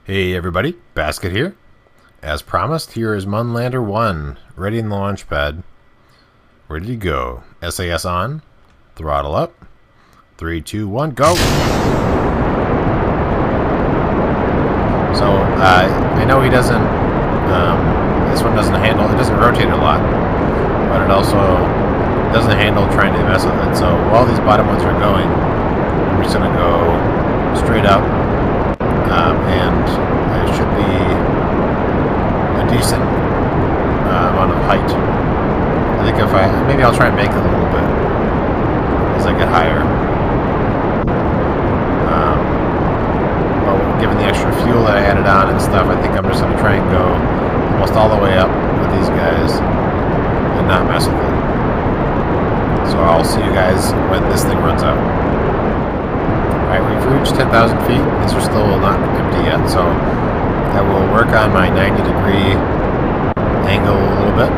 Hey everybody, Basket here. As promised, here is Munlander 1, ready in the launch pad. Ready to go. SAS on, throttle up. 3, 2, 1, go! So, I know he doesn't, this one doesn't handle, it doesn't rotate a lot, but it also doesn't handle trying to mess with it. So, while these bottom ones are going, I'm just going to go straight up. And it should be a decent amount of height. I think if maybe I'll try and make it a little bit as I get higher. But given the extra fuel that I added on and stuff, I think I'm just going to try and go almost all the way up with these guys and not mess with it. So I'll see you guys when this thing runs out. Alright, we've reached 10,000 feet. These are still not empty yet, so I will work on my 90-degree angle a little bit,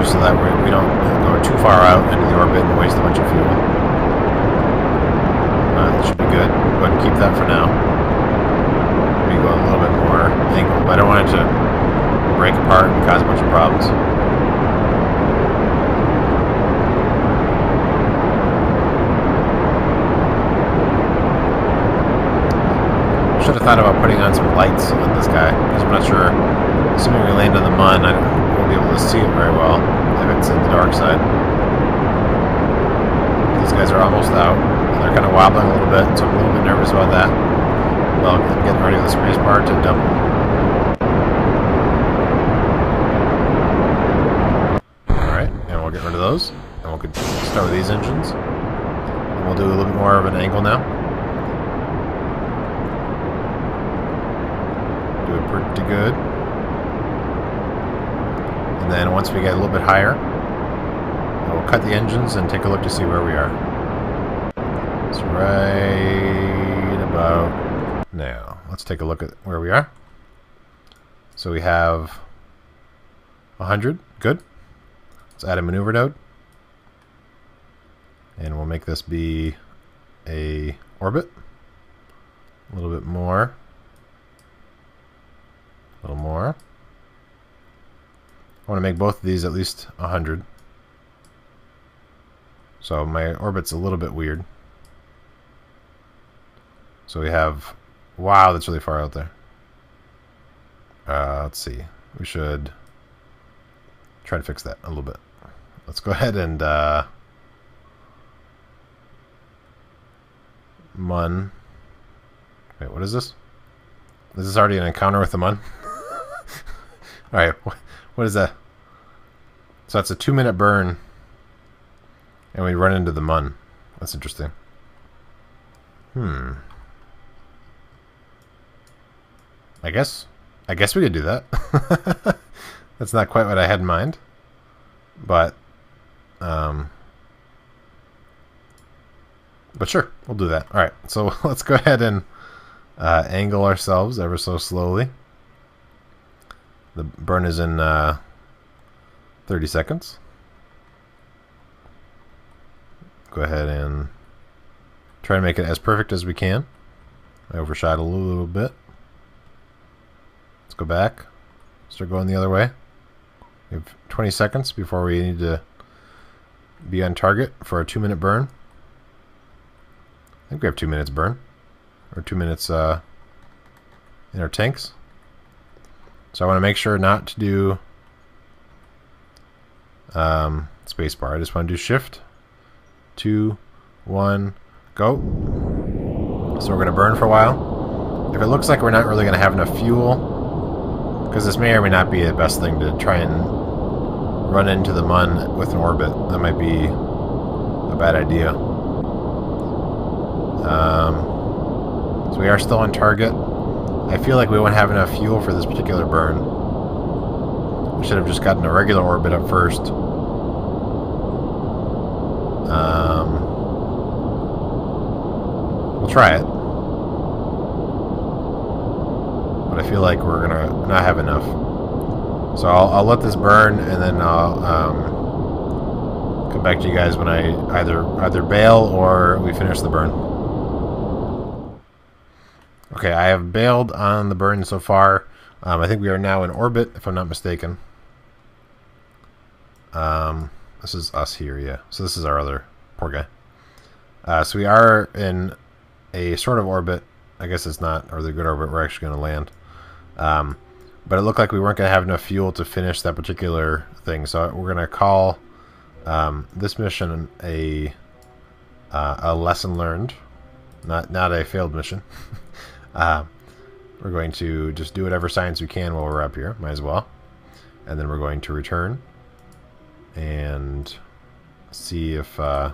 just so that we don't go too far out into the orbit and waste a bunch of fuel. That should be good. Go ahead and keep that for now. Maybe go a little bit more angle, but I don't want it to break apart and cause a bunch of problems. Should have thought about putting on some lights on this guy, because I'm not sure. Assuming we land on the Mun, I won't be able to see it very well if it's in the dark side. These guys are almost out. They're kind of wobbling a little bit, so I'm a little bit nervous about that. Well, I'm getting ready with the space bar to dump them. Alright, and we'll get rid of those. And we'll start with these engines. And we'll do a little bit more of an angle now. Pretty good. And then once we get a little bit higher, we'll cut the engines and take a look to see where we are. It's right about now. Let's take a look at where we are. So we have 100. Good. Let's add a maneuver node. And we'll make this be a orbit. A little bit more. A little more. I want to make both of these at least 100. So my orbit's a little bit weird. So we have... Wow, that's really far out there. Let's see. We should try to fix that a little bit. Let's go ahead and... Mun. Wait, what is this? Is this already an encounter with the Mun? Alright, what is that? So that's a 2-minute burn, and we run into the Mun. That's interesting. I guess we could do that. That's not quite what I had in mind, but sure, we'll do that. Alright, so let's go ahead and angle ourselves ever so slowly. The burn is in 30 seconds. Go ahead and try to make it as perfect as we can. I overshot a little bit. Let's go back. Start going the other way. We have 20 seconds before we need to be on target for a 2-minute burn. I think we have 2 minutes burn. Or 2 minutes in our tanks. So I want to make sure not to do spacebar. I just want to do shift, 2, 1, go. So we're going to burn for a while. If it looks like we're not really going to have enough fuel, because this may or may not be the best thing to try and run into the Mun with an orbit. That might be a bad idea. So we are still on target. I feel like we won't have enough fuel for this particular burn. We should have just gotten a regular orbit up first. We'll try it. But I feel like we're gonna not have enough. So I'll let this burn, and then I'll come back to you guys when I either bail or we finish the burn. Okay, I have bailed on the burn so far. I think we are now in orbit, if I'm not mistaken. This is us here, yeah. So this is our other poor guy. So we are in a sort of orbit. I guess it's not a really good orbit. We're actually going to land. But it looked like we weren't going to have enough fuel to finish that particular thing. So we're going to call this mission a lesson learned, not a failed mission. We're going to just do whatever science we can while we're up here. Might as well. And then we're going to return and see if we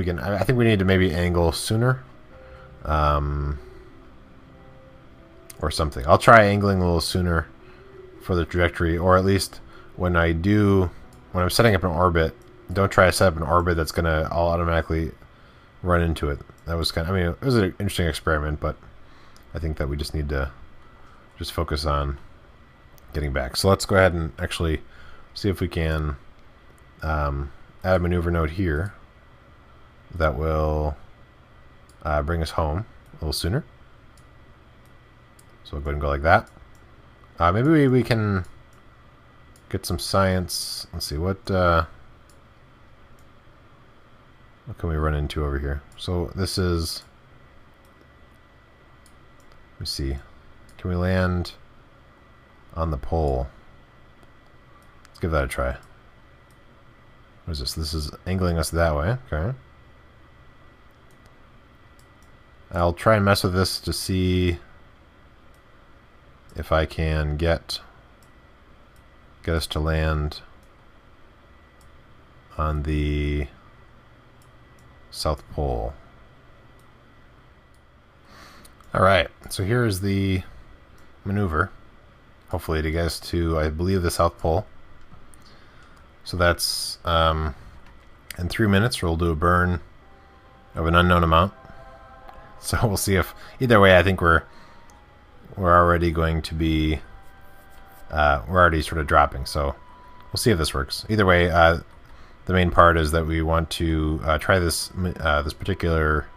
can. I think we need to maybe angle sooner, or something. I'll try angling a little sooner for the trajectory, or at least when I'm setting up an orbit, don't try to set up an orbit that's gonna all automatically run into it. That was kind of, I mean, it was an interesting experiment, but I think that we just need to just focus on getting back. So let's go ahead and actually see if we can add a maneuver node here that will bring us home a little sooner. So we'll go ahead and go like that. Maybe we can get some science. Let's see, what can we run into over here? So this is, let me see, can we land on the pole? Let's give that a try. What is this? This is angling us that way. Okay. I'll try and mess with this to see if I can get us to land on the South Pole. Alright, so here is the maneuver. Hopefully to get us to, I believe, the South Pole. So that's in 3 minutes we'll do a burn of an unknown amount. So we'll see if, either way, I think we're already going to be we're already sort of dropping, so we'll see if this works. Either way, the main part is that we want to try this this particular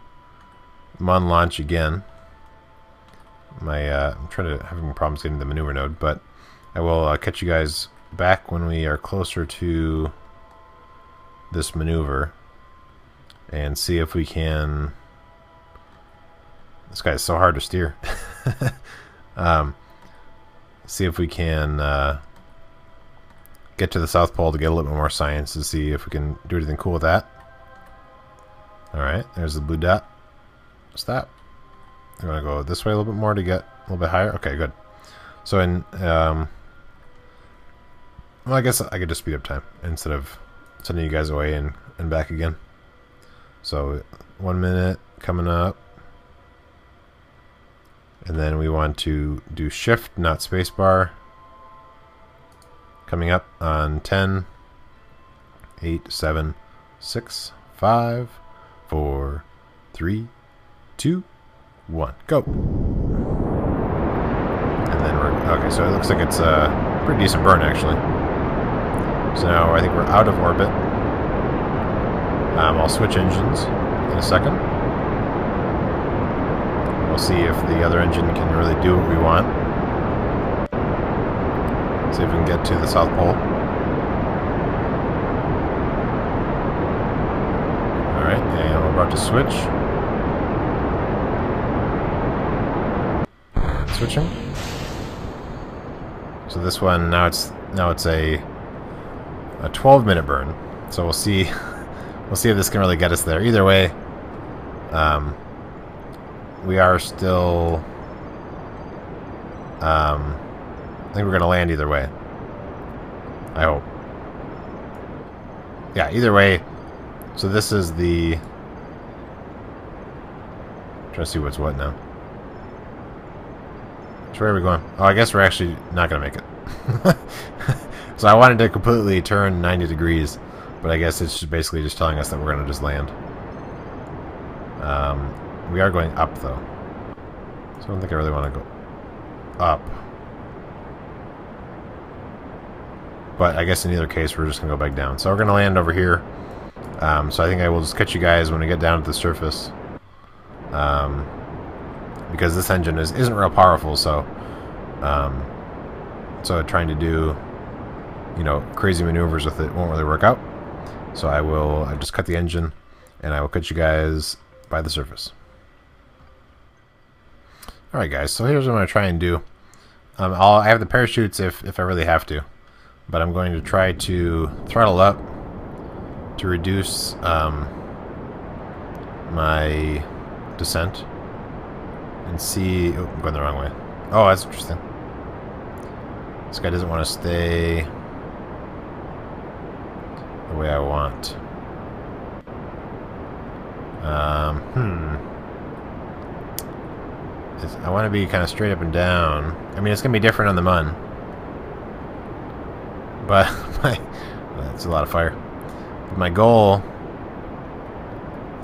MUN launch again. I'm having problems getting the maneuver node, but I will catch you guys back when we are closer to this maneuver and see if we can. This guy is so hard to steer. See if we can get to the South Pole to get a little bit more science to see if we can do anything cool with that. Alright, there's the blue dot. Stop. I'm going to go this way a little bit more to get a little bit higher. Okay, good. So in, well, I guess I could just speed up time instead of sending you guys away and back again. So 1 minute coming up. And then we want to do shift, not spacebar. Coming up on 10, 8, 7, 6, 5, 4, 3, 2, 1. Go! And then okay, so it looks like it's a pretty decent burn, actually. So now I think we're out of orbit. I'll switch engines in a second. We'll see if the other engine can really do what we want. See if we can get to the South Pole. Alright, and we're about to switch. Switching. So this one, now it's a 12-minute burn. So we'll see if this can really get us there. Either way, we are still, I think we're going to land either way. I hope. Yeah, either way. So this is the, trying to see what's what now. So where are we going? Oh, I guess we're actually not going to make it. So I wanted to completely turn 90 degrees, but I guess it's just basically just telling us that we're going to just land. We are going up, though. So I don't think I really want to go up. But I guess in either case, we're just going to go back down. So we're going to land over here. So I think I will just catch you guys when we get down to the surface. because this engine isn't real powerful, so trying to do, you know, crazy maneuvers with it won't really work out. So I just cut the engine, and I will cut you guys by the surface. Alright guys, so here's what I'm going to try and do. I have the parachutes if I really have to, but I'm going to try to throttle up to reduce my descent and see... Oh, I'm going the wrong way. Oh, that's interesting. This guy doesn't want to stay the way I want. I want to be kind of straight up and down. I mean, it's going to be different on the Mun. But that's a lot of fire. But my goal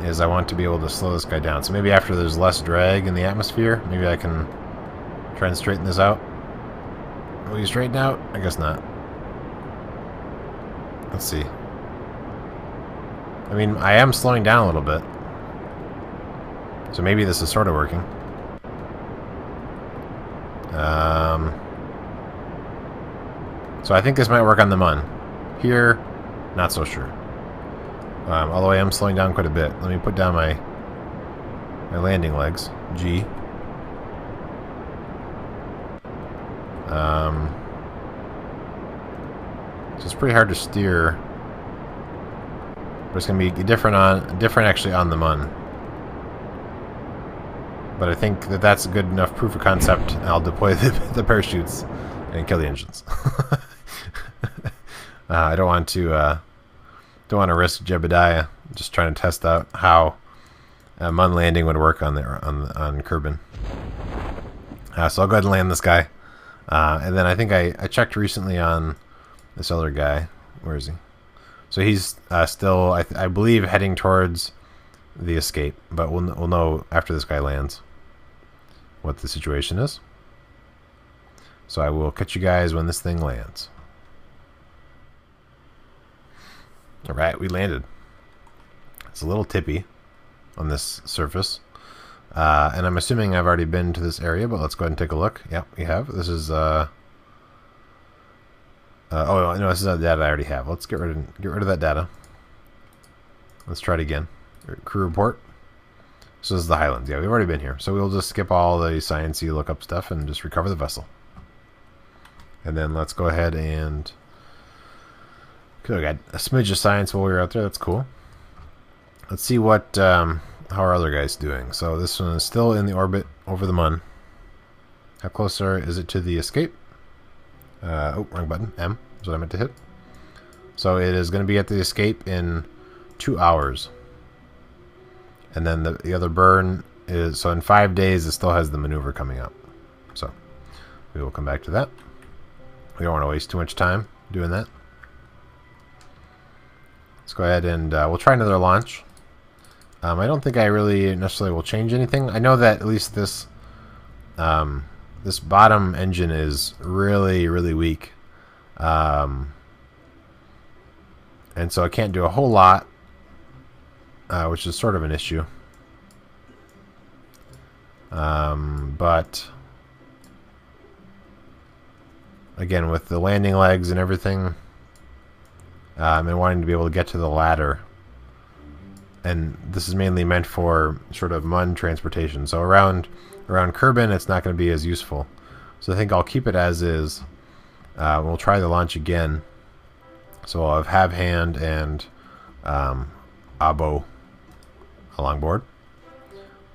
is I want to be able to slow this guy down. So maybe after there's less drag in the atmosphere, maybe I can try and straighten this out. Will you straighten out? I guess not. Let's see. I mean, I am slowing down a little bit. So maybe this is sort of working. So I think this might work on the Mun. Here, not so sure. Although I am slowing down quite a bit. Let me put down my landing legs. G. So it's pretty hard to steer. But it's going to be different actually on the Mun. But I think that's a good enough proof of concept. I'll deploy the parachutes and kill the engines. I don't want to risk Jebediah just trying to test out how Mun landing would work on Kerbin. So I'll go ahead and land this guy, and then I think I checked recently on this other guy. Where is he? So he's still, I believe, heading towards the escape, but we'll know after this guy lands what the situation is. So I will catch you guys when this thing lands. Alright, we landed. It's a little tippy on this surface. And I'm assuming I've already been to this area, but let's go ahead and take a look. Yep, we have. This is oh no, this is the data I already have. Let's get rid of that data. Let's try it again. Crew report. So this is the Highlands. Yeah, we've already been here. So we'll just skip all the sciencey lookup stuff and just recover the vessel. And then let's go ahead and... Okay, we got a smidge of science while we were out there. That's cool. Let's see what how our other guy's doing. So this one is still in the orbit over the Mun. How close is it to the escape? Oh, wrong button. M is what I meant to hit. So it is going to be at the escape in 2 hours. And then the other burn is... So in 5 days, it still has the maneuver coming up. So we will come back to that. We don't want to waste too much time doing that. Let's go ahead and we'll try another launch. I don't think I really necessarily will change anything. I know that at least this this bottom engine is really, really weak. And so I can't do a whole lot, which is sort of an issue. But again, with the landing legs and everything, and wanting to be able to get to the ladder, and this is mainly meant for sort of Mun transportation. So around Kerbin, it's not going to be as useful. So I think I'll keep it as is. We'll try the launch again. So I'll have Hand and Abo along board.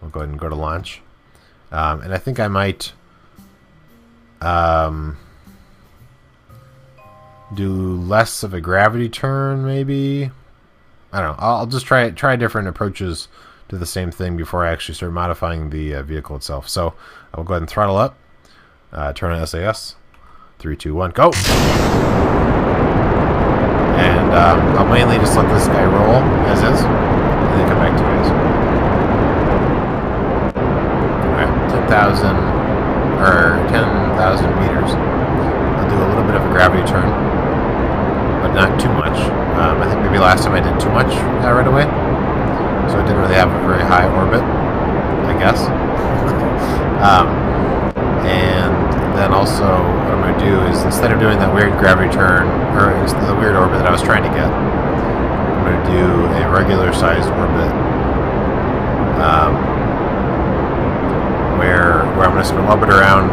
We'll go ahead and go to launch. And I think I might do less of a gravity turn, maybe. I don't know. I'll just try different approaches to the same thing before I actually start modifying the vehicle itself. So I'll go ahead and throttle up, turn on SAS. 3, 2, 1, go! And I'll mainly just let this guy roll as is, and then come back to you guys. Alright, 10,000 meters. I'll do a little bit of a gravity turn, but not too much. I think maybe last time I did too much right away, so it didn't really have a very high orbit. guess. And then also what I'm going to do is, instead of doing that weird gravity turn, or the weird orbit that I was trying to get, I'm going to do a regular sized orbit where I'm just going to orbit around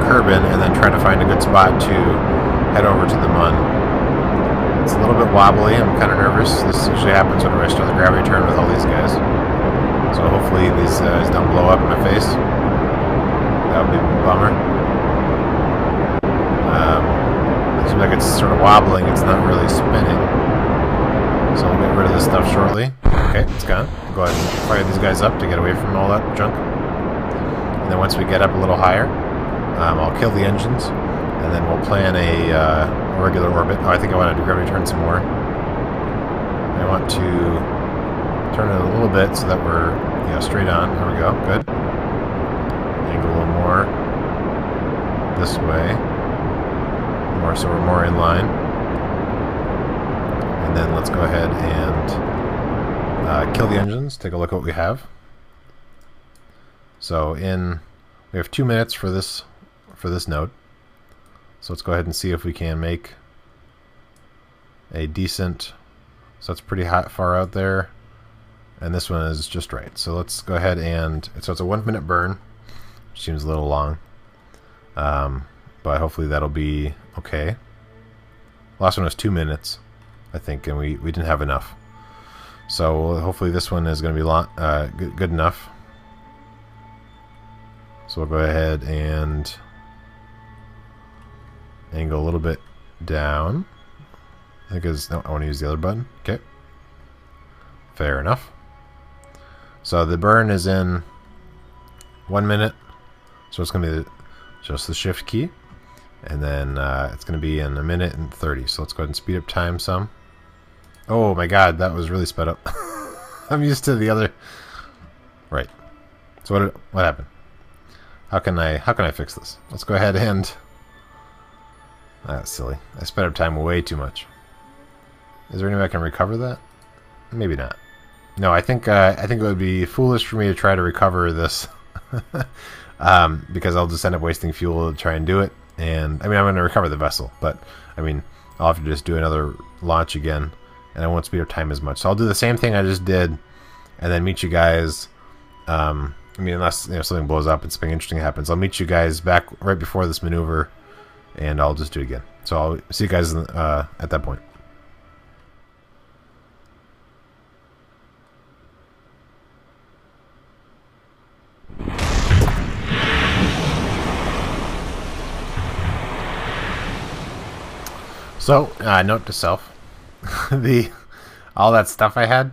Kerbin and then try to find a good spot to head over to the Mun. It's a little bit wobbly. I'm kind of nervous. This usually happens whenever I start the gravity turn with all these guys. So hopefully these guys don't blow up in my face. That would be a bummer. It seems like it's sort of wobbling. It's not really spinning. So we'll get rid of this stuff shortly. Okay, it's gone. Go ahead and fire these guys up to get away from all that junk. And then once we get up a little higher, I'll kill the engines, and then we'll plan a regular orbit. Oh, I think I want to gravity turn some more. I want to turn it a little bit so that we're straight on. There we go. Good. Angle a little more this way. More so we're more in line. And then let's go ahead and kill the engines. Take a look at what we have. So we have 2 minutes for this node. So let's go ahead and see if we can make a decent. So it's pretty far out there, and this one is just right. So let's go ahead and so it's a 1 minute burn, which seems a little long, but hopefully that'll be okay. Last one was 2 minutes, I think, and we didn't have enough. So hopefully this one is going to be good enough. So we'll go ahead and angle a little bit down. I think no, I want to use the other button. Okay. Fair enough. So the burn is in 1 minute. So it's going to be just the shift key. And then it's going to be in 1 minute and 30. So let's go ahead and speed up time some. Oh my god, that was really sped up. I'm used to the other. Right. So what happened? How can I fix this? Let's go ahead and. That's silly. I sped up time way too much. Is there any way I can recover that? Maybe not. No, I think it would be foolish for me to try to recover this, because I'll just end up wasting fuel to try and do it. And I mean, I'm going to recover the vessel, but I mean, I'll have to just do another launch again, and I won't speed up time as much. So I'll do the same thing I just did, and then meet you guys. I mean, unless something blows up and something interesting happens, I'll meet you guys back right before this maneuver, and I'll just do it again. So I'll see you guys at that point. So, note to self, all that stuff I had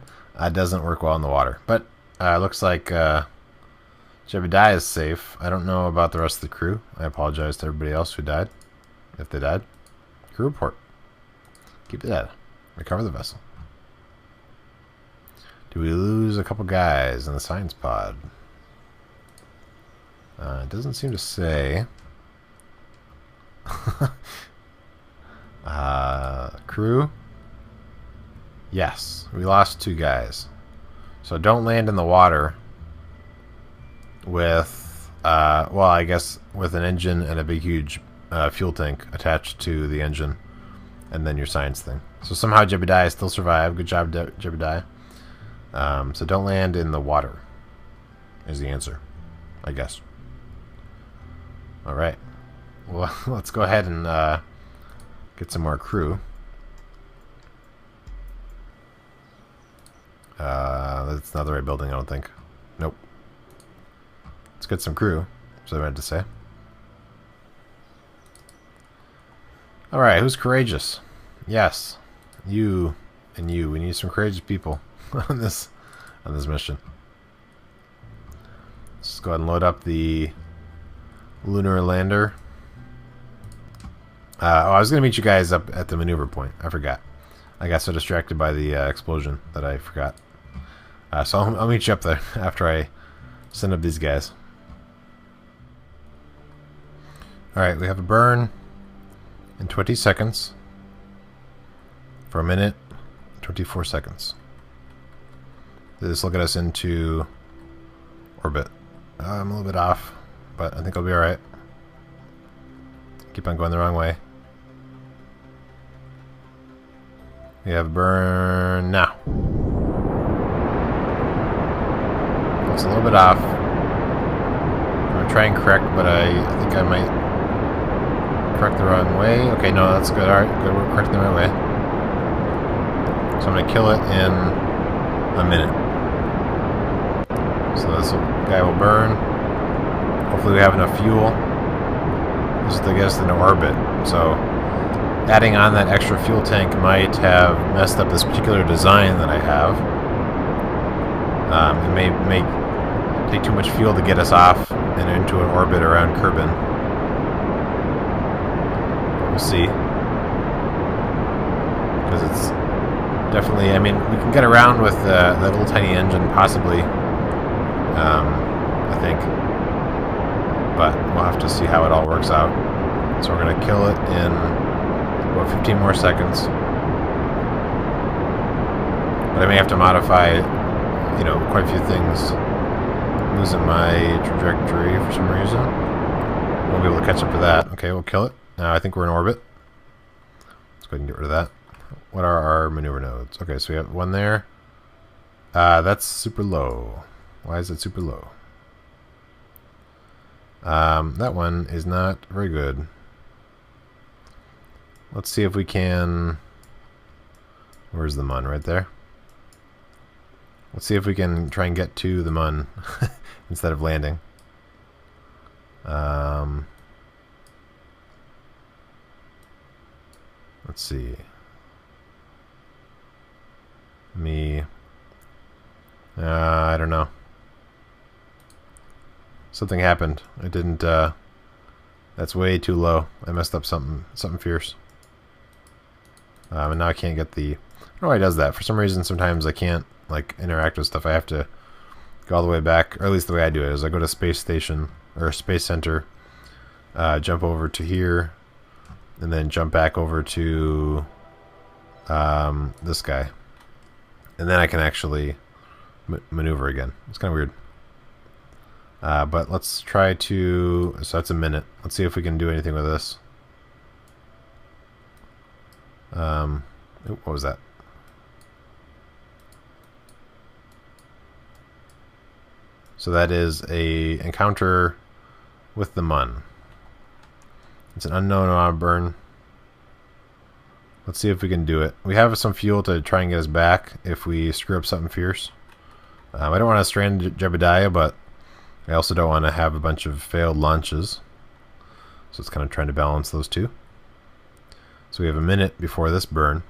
doesn't work well in the water. But looks like Jebediah is safe. I don't know about the rest of the crew. I apologize to everybody else who died, if they died. Crew report. Keep the data. Recover the vessel. Do we lose a couple guys in the science pod? It doesn't seem to say. Crew? Yes, we lost 2 guys. So don't land in the water with, well, I guess with an engine and a big, huge fuel tank attached to the engine, and then your science thing. So somehow Jebediah still survived. Good job, Jebediah. So don't land in the water is the answer, I guess. Alright. Well, let's go ahead and get some more crew. That's not the right building, I don't think. Nope. Let's get some crew. That's what I meant to say. Alright, who's courageous? Yes. You and you. We need some courageous people on this mission. Let's go ahead and load up the lunar lander. I was going to meet you guys up at the maneuver point. I forgot. I got so distracted by the explosion that I forgot. So I'll meet you up there after I send up these guys. Alright, we have a burn in 20 seconds for 1 minute, 24 seconds. This will get us into orbit. I'm a little bit off, but I think I'll be alright. Keep on going the wrong way. We have burn now. It's a little bit off. I'm going to try and correct, but I think I might correct the wrong way. Okay, no, that's good. Alright, good. We're correcting the right way. So I'm going to kill it in a minute. So this guy will burn. Hopefully we have enough fuel. This is to get us into orbit. So adding on that extra fuel tank might have messed up this particular design that I have. It may take too much fuel to get us off and into an orbit around Kerbin. We'll see. Because it's definitely, I mean, we can get around with that little tiny engine, possibly. I think. But we'll have to see how it all works out. So we're going to kill it in about 15 more seconds. But I may have to modify, you know, quite a few things. I'm losing my trajectory for some reason. Won't be able to catch up to that. Okay, we'll kill it. Now I think we're in orbit. Let's go ahead and get rid of that. What are our maneuver nodes? Okay, so we have one there. That's super low. Why is it super low? That one is not very good. Let's see if we can... Where's the mun? Right there. Let's see if we can try and get to the mun instead of landing. Let's see. I don't know. Something happened. I didn't, that's way too low. I messed up something fierce. And now I can't get the... I don't know why it does that. For some reason, sometimes I can't, like, interact with stuff. I have to go all the way back, or at least the way I do it is I go to Space Station, or Space Center, jump over to here, and then jump back over to this guy. And then I can actually maneuver again. It's kind of weird. But let's try to... So that's a minute. Let's see if we can do anything with this. What was that? So that is a encounter with the mun. It's an unknown amount of burn. Let's see if we can do it. We have some fuel to try and get us back if we screw up something fierce. I don't want to strand Jebediah, but I also don't want to have a bunch of failed launches. So it's kind of trying to balance those two. So we have a minute before this burn.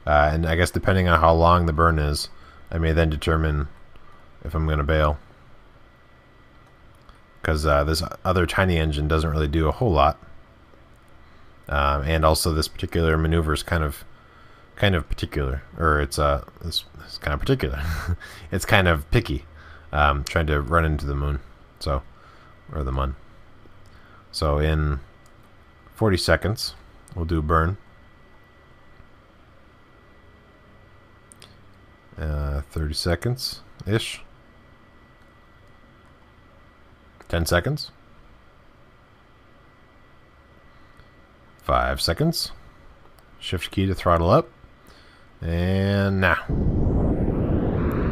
And I guess depending on how long the burn is, I may then determine if I'm going to bail. Because this other tiny engine doesn't really do a whole lot. And also this particular maneuver is kind of particular. Or it's kind of particular. It's kind of picky. Trying to run into the moon. So, or the mun. So in 40 seconds, we'll do burn. 30 seconds-ish. 10 seconds. 5 seconds. Shift key to throttle up. And now.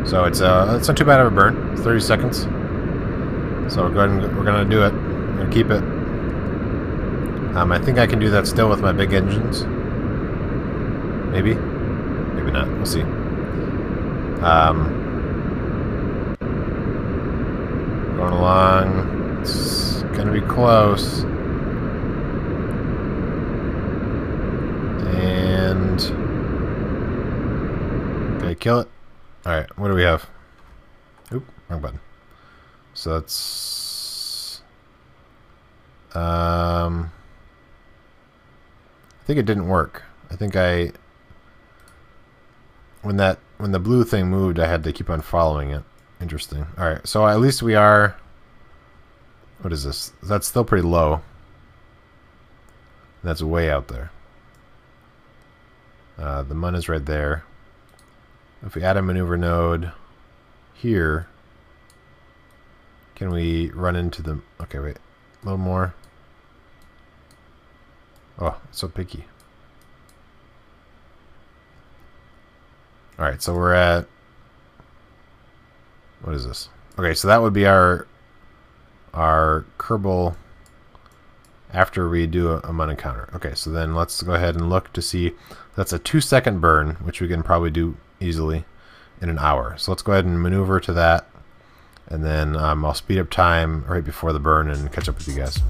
So it's not too bad of a burn. It's 30 seconds. So we're gonna do it. We're gonna keep it. I think I can do that still with my big engines. Maybe. Maybe not. We'll see. Going along. It's gonna be close. And okay, kill it. Alright, what do we have? Oop, wrong button. So that's I think it didn't work. I think when the blue thing moved, I had to keep on following it. Interesting. Alright, so at least we are... What is this? That's still pretty low. That's way out there. The mun is right there. If we add a maneuver node here, Can we run into the... Okay, wait. A little more. Oh, it's so picky. Alright, so we're at... What is this? Okay, so that would be our Kerbal after we do a mud encounter. Okay, so then let's go ahead and look to see. That's a 2-second burn, which we can probably do easily in an hour. So let's go ahead and maneuver to that, and then I'll speed up time right before the burn and catch up with you guys.